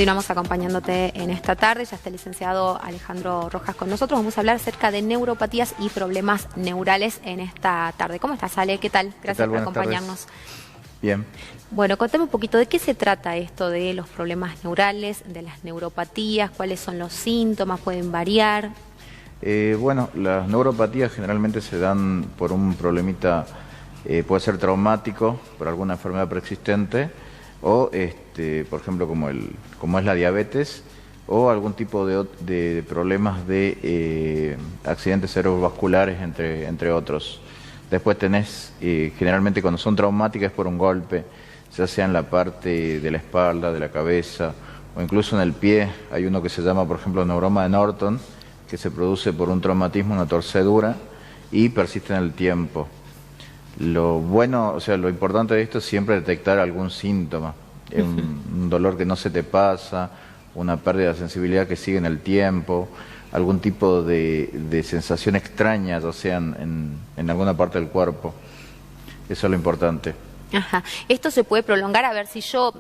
Continuamos acompañándote en esta tarde. Ya está el licenciado Alejandro Rojas con nosotros. Vamos a hablar acerca de neuropatías y problemas neurales en esta tarde. ¿Cómo estás, Ale? ¿Qué tal? Gracias por acompañarnos. Bien. Bueno, contame un poquito de qué se trata esto de los problemas neurales, de las neuropatías, cuáles son los síntomas, pueden variar. Bueno, las neuropatías generalmente se dan por un problemita, puede ser traumático, por alguna enfermedad preexistente, o por ejemplo como es la diabetes, o algún tipo de problemas de accidentes cerebrovasculares, entre otros. Después tenés, generalmente cuando son traumáticas por un golpe, ya sea en la parte de la espalda, de la cabeza, o incluso en el pie. Hay uno que se llama, por ejemplo, neuroma de Norton, que se produce por un traumatismo, una torcedura, y persiste en el tiempo. Lo bueno, o sea, lo importante de esto es siempre detectar algún síntoma, un dolor que no se te pasa, una pérdida de sensibilidad que sigue en el tiempo, algún tipo de sensación extraña, ya sea en alguna parte del cuerpo. Eso es lo importante. Ajá. Esto se puede prolongar, a ver si yo,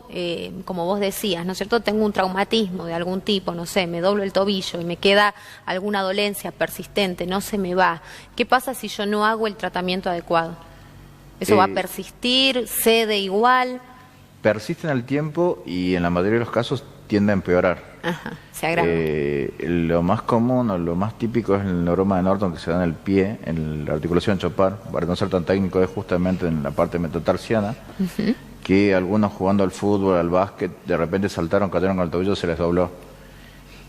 como vos decías, ¿no es cierto?, tengo un traumatismo de algún tipo, no sé, me doblo el tobillo y me queda alguna dolencia persistente, no se me va. ¿Qué pasa si yo no hago el tratamiento adecuado? ¿Eso va a persistir? ¿Cede igual? Persiste en el tiempo y en la mayoría de los casos tiende a empeorar. Ajá, se agrava. Lo más común o lo más típico es el neuroma de Norton, que se da en el pie, en la articulación chopar. Para no ser tan técnico, es justamente en la parte metatarsiana, que algunos jugando al fútbol, al básquet, de repente saltaron, cayeron con el tobillo, se les dobló.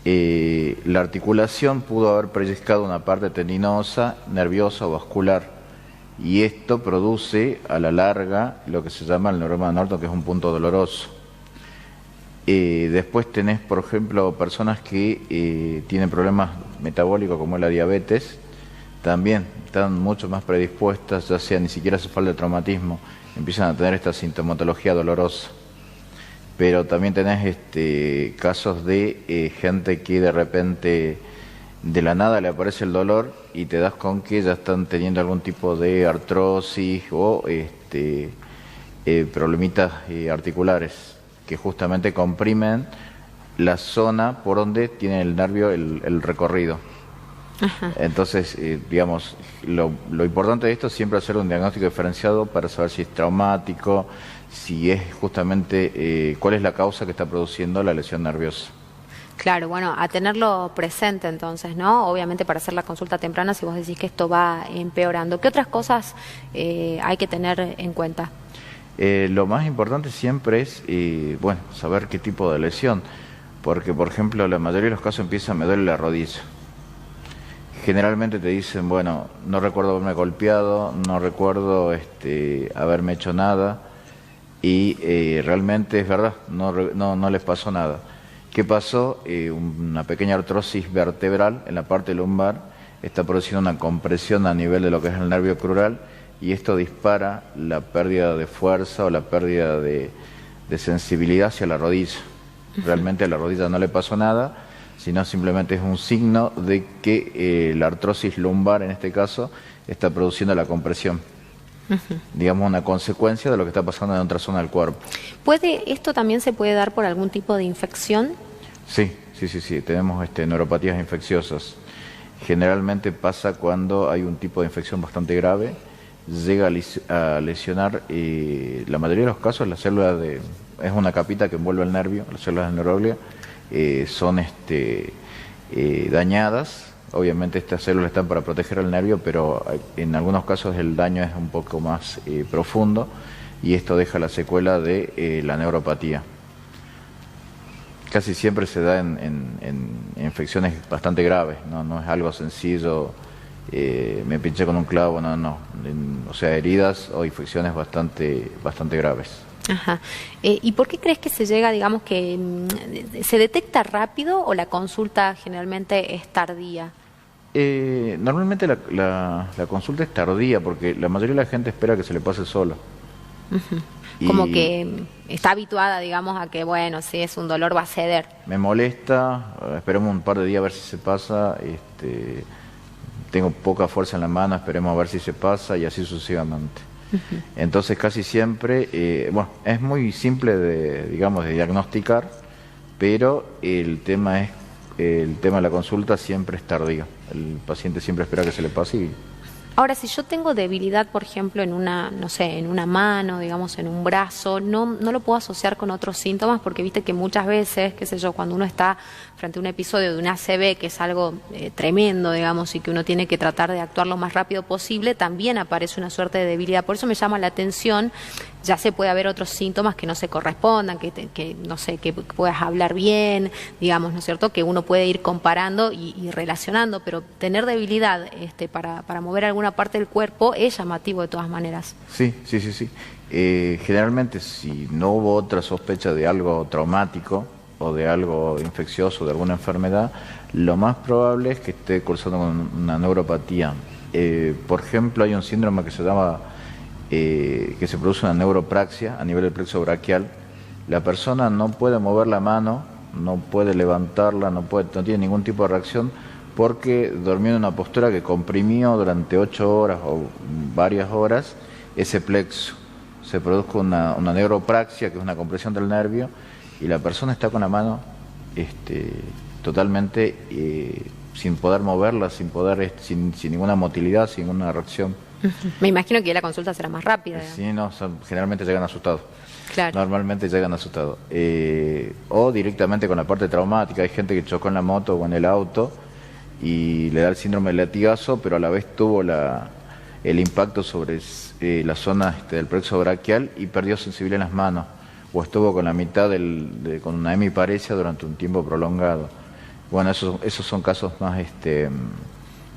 La articulación pudo haber pellizcado una parte tendinosa, nerviosa o vascular, y esto produce a la larga lo que se llama el neuroma de Norton, que es un punto doloroso. Después tenés, por ejemplo, personas que tienen problemas metabólicos como la diabetes, también están mucho más predispuestas, ya sea ni siquiera hace falta de traumatismo, empiezan a tener esta sintomatología dolorosa. Pero también tenés casos de gente que de repente de la nada le aparece el dolor y te das con que ya están teniendo algún tipo de artrosis o problemitas articulares, que justamente comprimen la zona por donde tiene el nervio el recorrido. Ajá. Entonces, digamos, lo importante de esto es siempre hacer un diagnóstico diferenciado para saber si es traumático, si es justamente cuál es la causa que está produciendo la lesión nerviosa. Claro, bueno, a tenerlo presente entonces, ¿no? Obviamente para hacer la consulta temprana, si vos decís que esto va empeorando. ¿Qué otras cosas hay que tener en cuenta? Lo más importante siempre es, bueno, saber qué tipo de lesión, porque por ejemplo la mayoría de los casos empieza a me duele la rodilla. Generalmente te dicen, bueno, no recuerdo haberme golpeado, no recuerdo haberme hecho nada, y realmente es verdad, no les pasó nada. ¿Qué pasó? Una pequeña artrosis vertebral en la parte lumbar está produciendo una compresión a nivel de lo que es el nervio crural, y esto dispara la pérdida de fuerza o la pérdida de sensibilidad hacia la rodilla. Realmente a la rodilla no le pasó nada, sino simplemente es un signo de que la artrosis lumbar, en este caso, está produciendo la compresión. Digamos, una consecuencia de lo que está pasando en otra zona del cuerpo. ¿Esto también se puede dar por algún tipo de infección? Sí. Tenemos neuropatías infecciosas. Generalmente pasa cuando hay un tipo de infección bastante grave, llega a lesionar, la mayoría de los casos, las células es una capita que envuelve el nervio, las células del neuroglia, son dañadas. Obviamente estas células están para proteger el nervio, pero en algunos casos el daño es un poco más profundo, y esto deja la secuela de la neuropatía. Casi siempre se da en infecciones bastante graves, no es algo sencillo, me pinché con un clavo, no. O sea, heridas o infecciones bastante graves. Ajá. ¿Y por qué crees que se llega, digamos, que se detecta rápido o la consulta generalmente es tardía? Normalmente la consulta es tardía porque la mayoría de la gente espera que se le pase solo. Como que está habituada, digamos, a que, bueno, si es un dolor va a ceder. Me molesta, esperemos un par de días a ver si se pasa, tengo poca fuerza en la mano, esperemos a ver si se pasa, y así sucesivamente. Entonces casi siempre, bueno, es muy simple de diagnosticar, pero el tema de la consulta siempre es tardío. El paciente siempre espera que se le pase y... Ahora, si yo tengo debilidad, por ejemplo, en una, no sé, en una mano, digamos, en un brazo, no lo puedo asociar con otros síntomas, porque viste que muchas veces, qué sé yo, cuando uno está frente a un episodio de un ACV, que es algo tremendo, digamos, y que uno tiene que tratar de actuar lo más rápido posible, también aparece una suerte de debilidad. Por eso me llama la atención, ya se puede haber otros síntomas que no se correspondan, que no sé, que puedas hablar bien, digamos, ¿no es cierto?, que uno puede ir comparando y relacionando, pero tener debilidad para mover alguna parte del cuerpo es llamativo de todas maneras. Sí. Generalmente, si no hubo otra sospecha de algo traumático o de algo infeccioso, de alguna enfermedad, lo más probable es que esté cursando con una neuropatía. Por ejemplo, hay un síndrome que se llama, que se produce una neuropraxia a nivel del plexo braquial. La persona no puede mover la mano, no puede levantarla, no tiene ningún tipo de reacción, porque durmió en una postura que comprimió durante 8 horas o varias horas ese plexo. Se produjo una neuropraxia, que es una compresión del nervio, y la persona está con la mano totalmente sin poder moverla, sin ninguna motilidad, sin ninguna reacción. Me imagino que la consulta será más rápida. Sí, no, generalmente llegan asustados. Claro. Normalmente llegan asustados. O directamente con la parte traumática. Hay gente que chocó en la moto o en el auto y le da el síndrome del latigazo, pero a la vez tuvo el impacto sobre la zona del plexo braquial y perdió sensibilidad en las manos, o estuvo con la mitad con una hemiparesia durante un tiempo prolongado. Bueno, esos son casos más,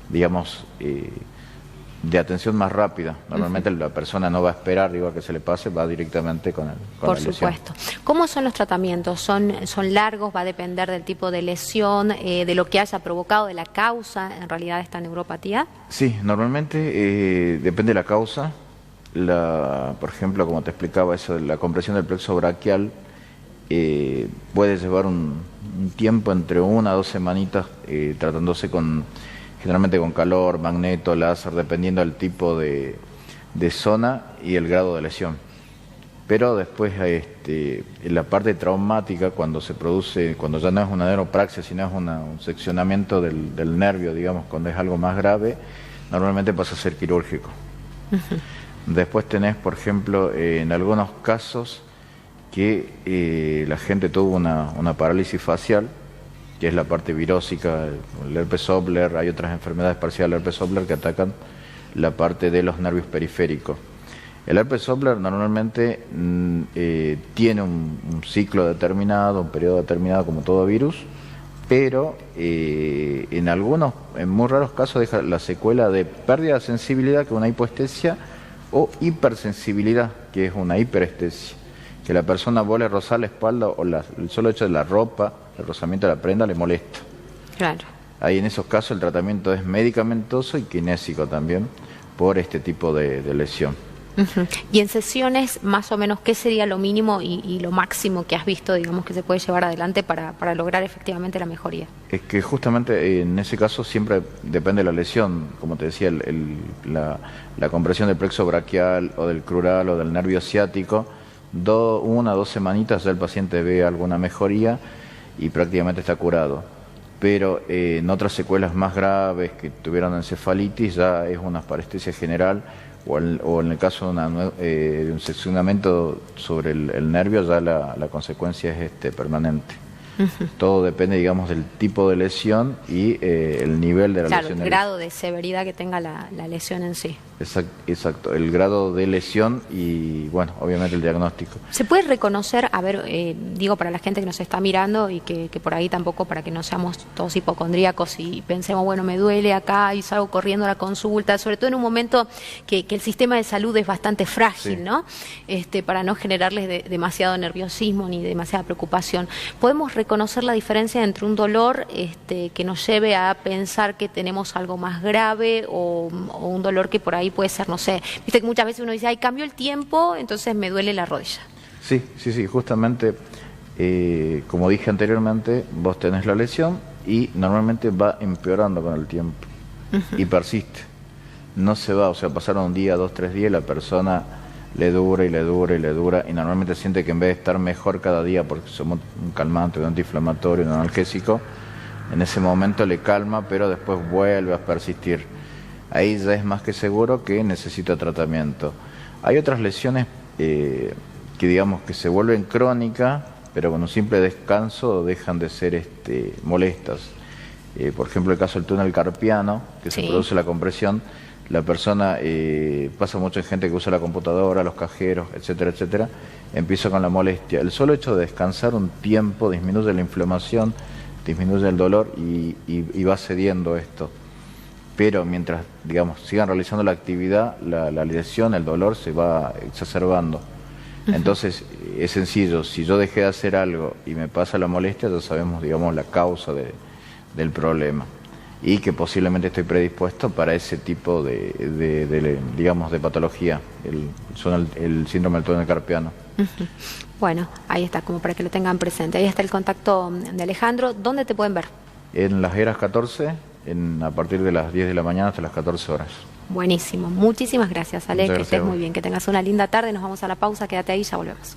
digamos, de atención más rápida. Normalmente la persona no va a esperar, digo, a que se le pase, va directamente con la lesión. Por supuesto. ¿Cómo son los tratamientos? ¿Son largos? ¿Va a depender del tipo de lesión, de lo que haya provocado, de la causa, en realidad, de esta neuropatía? Sí, normalmente depende de la causa. Por ejemplo, como te explicaba, eso de la compresión del plexo braquial puede llevar un tiempo entre 1 a 2 semanitas tratándose generalmente con calor, magneto, láser, dependiendo del tipo de zona y el grado de lesión. Pero después en la parte traumática, cuando ya no es una neuropraxia, sino es un seccionamiento del nervio, digamos, cuando es algo más grave, normalmente pasa a ser quirúrgico. Después tenés, por ejemplo, en algunos casos que la gente tuvo una parálisis facial, que es la parte virósica, el herpes zóster. Hay otras enfermedades parecidas al herpes zóster que atacan la parte de los nervios periféricos. El herpes zóster normalmente tiene un ciclo determinado, un periodo determinado, como todo virus, pero en muy raros casos deja la secuela de pérdida de sensibilidad, que es una hipoestesia, o hipersensibilidad, que es una hiperestesia. Que la persona vuelve a rozar la espalda o el solo hecho de la ropa, el rozamiento de la prenda, le molesta. Claro. Ahí en esos casos el tratamiento es medicamentoso y kinésico también por este tipo de lesión. Y en sesiones, más o menos, ¿qué sería lo mínimo y lo máximo que has visto, digamos, que se puede llevar adelante para lograr efectivamente la mejoría? Es que justamente en ese caso siempre depende de la lesión. Como te decía, la compresión del plexo braquial o del crural o del nervio ciático, 1 a 2 semanitas ya el paciente ve alguna mejoría y prácticamente está curado. Pero en otras secuelas más graves, que tuvieron encefalitis, ya es una parestesia general, o en el caso de un seccionamiento sobre el nervio, ya la consecuencia es permanente. Todo depende, digamos, del tipo de lesión y el nivel de la lesión. Claro, el grado de severidad que tenga la lesión en sí. Exacto, el grado de lesión y, bueno, obviamente el diagnóstico. ¿Se puede reconocer, a ver, digo para la gente que nos está mirando y que por ahí tampoco, para que no seamos todos hipocondríacos y pensemos, bueno, me duele acá y salgo corriendo a la consulta, sobre todo en un momento que el sistema de salud es bastante frágil, sí, ¿no? Para no generarles demasiado nerviosismo ni demasiada preocupación. ¿Podemos reconocer la diferencia entre un dolor que nos lleve a pensar que tenemos algo más grave o un dolor que por ahí puede ser, no sé, viste que muchas veces uno dice, ay, cambió el tiempo, entonces me duele la rodilla? Sí, justamente, como dije anteriormente, vos tenés la lesión y normalmente va empeorando con el tiempo y persiste. No se va, o sea, pasaron 1 día, 2, 3 días, la persona le dura y le dura y le dura, y normalmente siente que en vez de estar mejor cada día, porque somos un calmante, un antiinflamatorio, un analgésico, en ese momento le calma, pero después vuelve a persistir. Ahí ya es más que seguro que necesita tratamiento. Hay otras lesiones que digamos que se vuelven crónicas, pero con un simple descanso dejan de ser molestas. Por ejemplo, el caso del túnel carpiano, que se produce la compresión. La persona, pasa mucho en gente que usa la computadora, los cajeros, etcétera, etcétera, empieza con la molestia. El solo hecho de descansar un tiempo disminuye la inflamación, disminuye el dolor y va cediendo esto. Pero mientras, digamos, sigan realizando la actividad, la lesión, el dolor se va exacerbando. Entonces, es sencillo, si yo dejé de hacer algo y me pasa la molestia, ya sabemos, digamos, la causa del problema. Y que posiblemente estoy predispuesto para ese tipo digamos, de patología, el síndrome del túnel carpiano. Bueno, ahí está, como para que lo tengan presente. Ahí está el contacto de Alejandro. ¿Dónde te pueden ver? En Las Heras 14, a partir de las 10 de la mañana hasta las 14 horas. Buenísimo. Muchísimas gracias, Ale. Que estés Gracias. muy bien. Que tengas una linda tarde. Nos vamos a la pausa. Quédate ahí, ya volvemos.